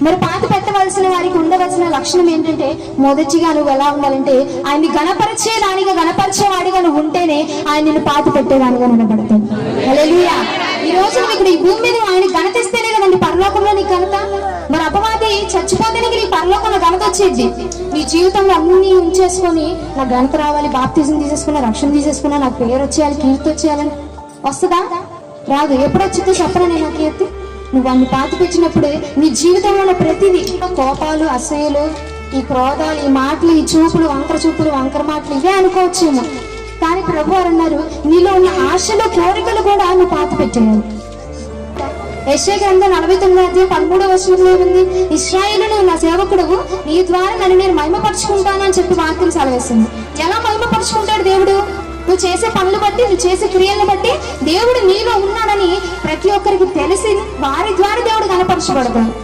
మరి పాతి పెట్టవలసిన వారికి ఉండవలసిన లక్షణం ఏంటంటే, మొదటిగా నువ్వు ఎలా ఉండాలంటే ఆయన్ని గణపరిచేదానిగా, గణపరిచేవాడిగా నువ్వు ఉంటేనే ఆయన నిన్ను పాతి పెట్టేదానిగా నిలబడతాడు. హల్లెలూయా. ఈ రోజు నువ్వు ఇక్కడ ఈ భూమి మీద ఆయన ఘనతిస్తేనే కదండి పరలోకంలో నీకు ఘనత. మరి అపవాది చచ్చిపోతేనే నీ పరలోకంలో ఘనత వచ్చేది. నీ జీవితంలో అన్ని ఉంచేసుకొని నాకు ఘనత రావాలి, బాప్తిజం తీసేసుకున్నా, రక్షణ తీసేసుకున్నా, నాకు పేరు వచ్చేయాలి, కీర్తి వచ్చేయాలని వస్తుందా? రాదు. ఎప్పుడు వచ్చిందో చెప్పరా నేను ఆ కీర్తి? నువ్వు అన్ని పాతి పెట్టినప్పుడే నీ జీవితంలో ఉన్న ప్రతిదీ, కోపాలు, అసూయలు, ఈ క్రోధాలు, ఈ మాటలు, ఈ చూపులు, వంకర చూపులు, వంకర మాటలు ఇవే అనుకోవచ్చేమో. కానీ ప్రభు వారు అన్నారు, నీలో ఉన్న ఆశలు, కోరికలు కూడా నువ్వు పాతి పెట్టేయాలి. యెషయా గ్రంథం 49:13 ఉంది, ఇశ్రాయేలును నా సేవకుడు, నీ ద్వారా నన్ను నేను మహిమపరుచుకుంటానని చెప్పి వాక్యం సెలవేస్తుంది. ఎలా మహిమపరుచుకుంటాడు దేవుడు? నువ్వు చేసే పనులు బట్టి, నువ్వు చేసే క్రియలను బట్టి దేవుడు నీలో ఉన్నాడని ప్రతి ఒక్కరికి తెలిసి వారి ద్వారా దేవుడు కనపరచబడతాడు.